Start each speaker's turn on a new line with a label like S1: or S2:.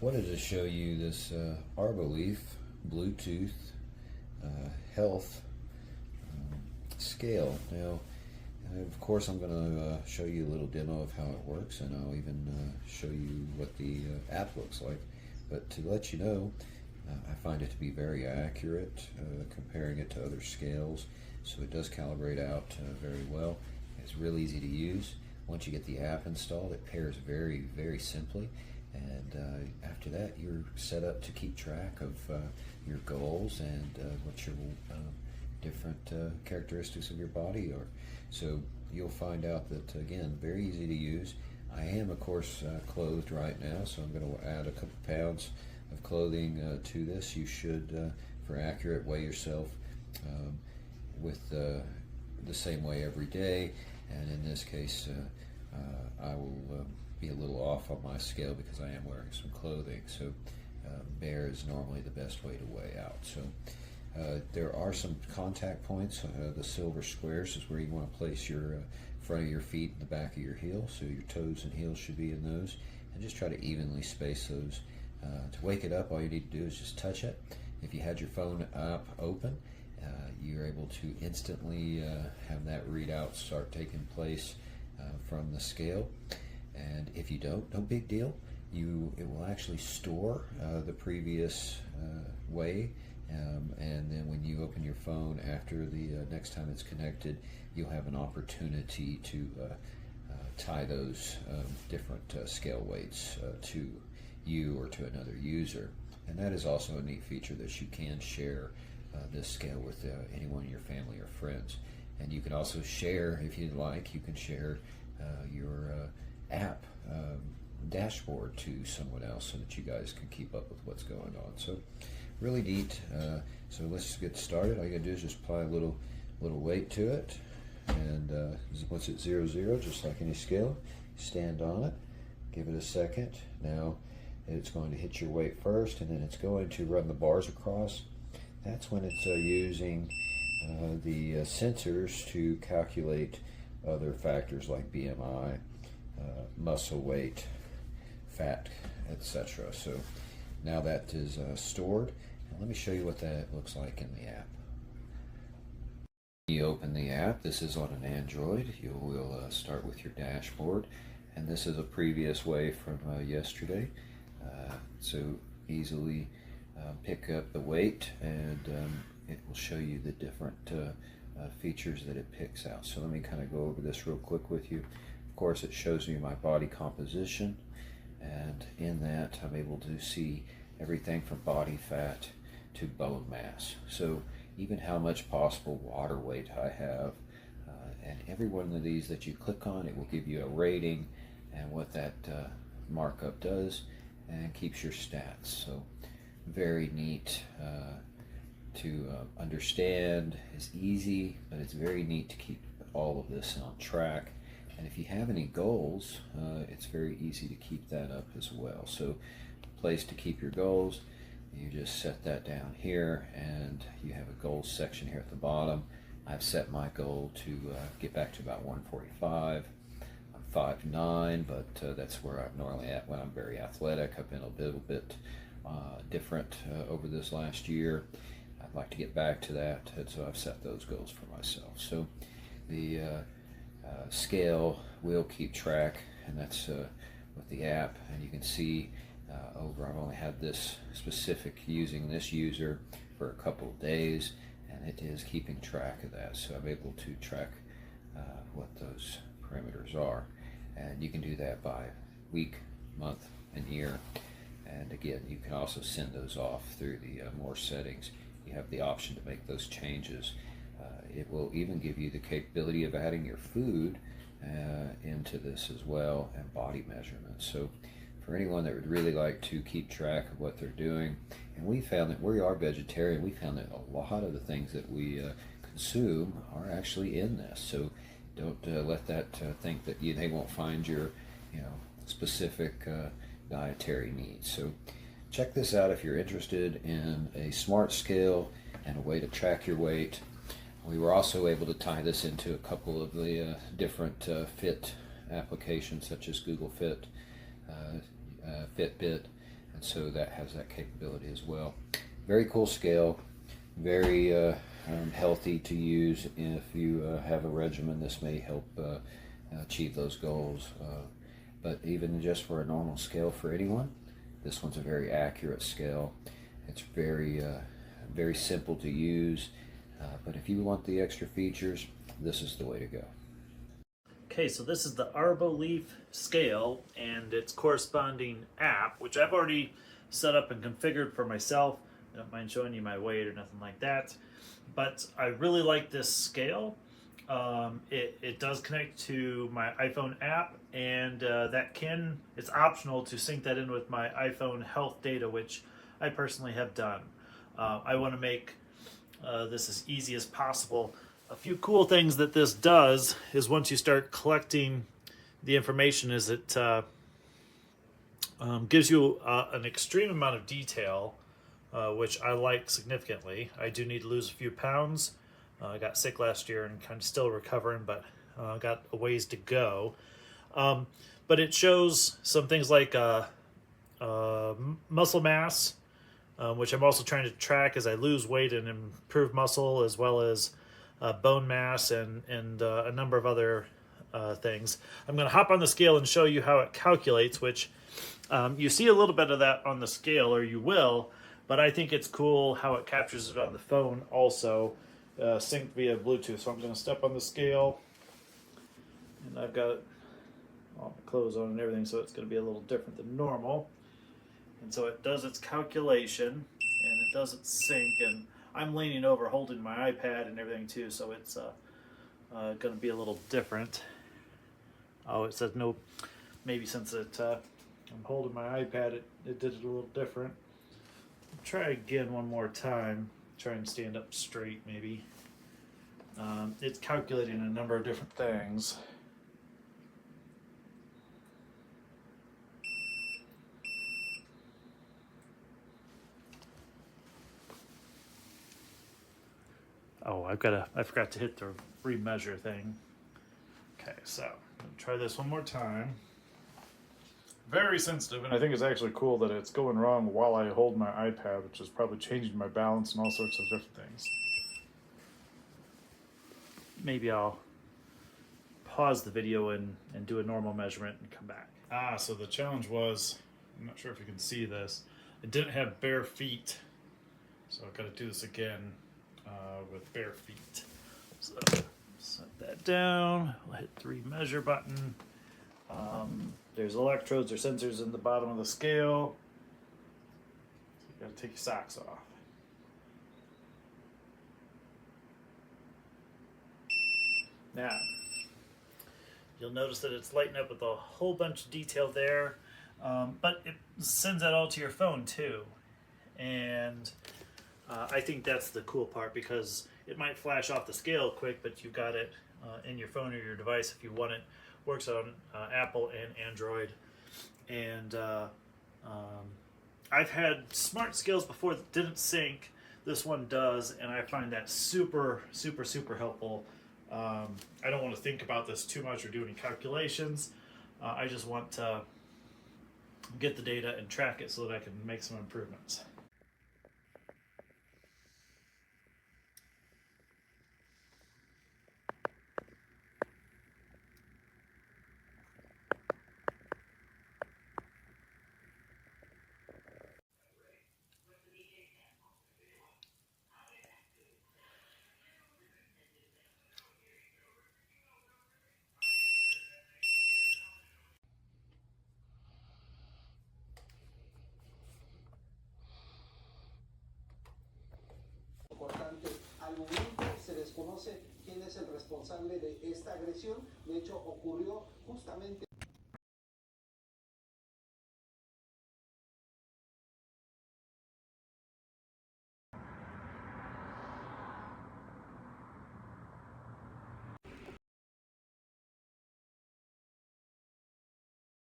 S1: Wanted to show you this arboleaf Bluetooth health scale. Now, of course, I'm going to show you a little demo of how it works, and I'll even show you what the app looks like. But to let you know, I find it to be very accurate, comparing it to other scales. So it does calibrate out very well. It's real easy to use. Once you get the app installed, it pairs very, very simply. And after that, you're set up to keep track of your goals and what your different characteristics of your body are. So you'll find out that, again, very easy to use. I am, of course, clothed right now, so I'm going to add a couple pounds of clothing to this. You should, for accurate, weigh yourself with the same way every day. And in this case, I will be a little off on my scale because I am wearing some clothing. So bare is normally the best way to weigh out. So there are some contact points. The silver squares is where you want to place your front of your feet and the back of your heel. So your toes and heels should be in those. And just try to evenly space those. To wake it up, all you need to do is just touch it. If you had your phone app open, you're able to instantly have that readout start taking place from the scale. And if you don't, no big deal. It will actually store the previous weigh, and then when you open your phone after the next time it's connected, you'll have an opportunity to tie those different scale weights to you or to another user. And that is also a neat feature, that you can share this scale with anyone in your family or friends. And you can also share, if you'd like, you can share your app dashboard to someone else so that you guys can keep up with what's going on. So really neat. So let's get started. All you gotta do is just apply a little weight to it, and once it's 0, just like any scale, stand on it, give it a second. Now it's going to hit your weight first, and then it's going to run the bars across. That's when it's using the sensors to calculate other factors like BMI, muscle weight, fat, etc. So now that is stored, and let me show you what that looks like in the app. You open the app. This is on an Android. You will start with your dashboard, and this is a previous way from yesterday. So easily pick up the weight, and it will show you the different features that it picks out. So let me kind of go over this real quick with you. Of course, it shows me my body composition, and in that I'm able to see everything from body fat to bone mass. So even how much possible water weight I have, and every one of these that you click on, it will give you a rating and what that markup does, and keeps your stats. So very neat to understand. It's easy, but it's very neat to keep all of this on track. And if you have any goals, it's very easy to keep that up as well. So place to keep your goals, you just set that down here, and you have a goals section here at the bottom. I've set my goal to get back to about 145. I'm 5'9", but that's where I'm normally at when I'm very athletic. I've been a little bit different over this last year. I'd like to get back to that, and so I've set those goals for myself. So the scale will keep track, and that's with the app. And you can see I've only had this specific using this user for a couple of days, and it is keeping track of that. So I'm able to track what those parameters are, and you can do that by week, month, and year. And again, you can also send those off through the more settings. You have the option to make those changes. It will even give you the capability of adding your food into this as well, and body measurements. So for anyone that would really like to keep track of what they're doing, and we found that we are vegetarian, we found that a lot of the things that we consume are actually in this. So don't let that think that they won't find your specific dietary needs. So check this out if you're interested in a smart scale and a way to track your weight. We were also able to tie this into a couple of the different fit applications, such as GoogleFit, Fitbit, and so that has that capability as well. Very cool scale, very healthy to use if you have a regimen. This may help achieve those goals. But even just for a normal scale for anyone, this one's a very accurate scale. It's very simple to use, but if you want the extra features, this is the way to go.
S2: Okay, so this is the arboleaf scale and its corresponding app, which I've already set up and configured for myself. I don't mind showing you my weight or nothing like that, but I really like this scale. It does connect to my iPhone app, and it's optional to sync that in with my iPhone health data, which I personally have done. I want to make this as easy as possible. A few cool things that this does is once you start collecting the information is it gives you an extreme amount of detail, which I like significantly. I do need to lose a few pounds. I got sick last year and kind of still recovering, but got a ways to go. But it shows some things like muscle mass, which I'm also trying to track as I lose weight and improve muscle, as well as bone mass and a number of other things. I'm going to hop on the scale and show you how it calculates, which you see a little bit of that on the scale, or you will, but I think it's cool how it captures it on the phone also. Synced via Bluetooth. So I'm going to step on the scale, and I've got all my clothes on and everything, so it's going to be a little different than normal. And so it does its calculation, and it does its sync, and I'm leaning over holding my iPad and everything too, so it's going to be a little different. Oh, it says no, maybe since I'm holding my iPad, it did it a little different. I'll try again one more time. Try and stand up straight, maybe. It's calculating a number of different things. Oh, I forgot to hit the remeasure thing. Okay, so I'm gonna try this one more time. Very sensitive, and I think it's actually cool that it's going wrong while I hold my iPad, which is probably changing my balance and all sorts of different things. Maybe I'll pause the video and do a normal measurement and come back. So the challenge was, I'm not sure if you can see this, I didn't have bare feet, so I've got to do this again with bare feet. So set that down, we'll hit the remeasure button. There's electrodes or sensors in the bottom of the scale. So you gotta take your socks off. Now, you'll notice that it's lighting up with a whole bunch of detail there, but it sends that all to your phone too. And I think that's the cool part, because it might flash off the scale quick, but you've got it in your phone or your device if you want it. Works on Apple and Android, and I've had smart scales before that didn't sync. This one does, and I find that super helpful. I don't want to think about this too much or do any calculations. I just want to get the data and track it so that I can make some improvements.
S3: Al momento se desconoce quién es el responsable de esta agresión. De hecho, ocurrió justamente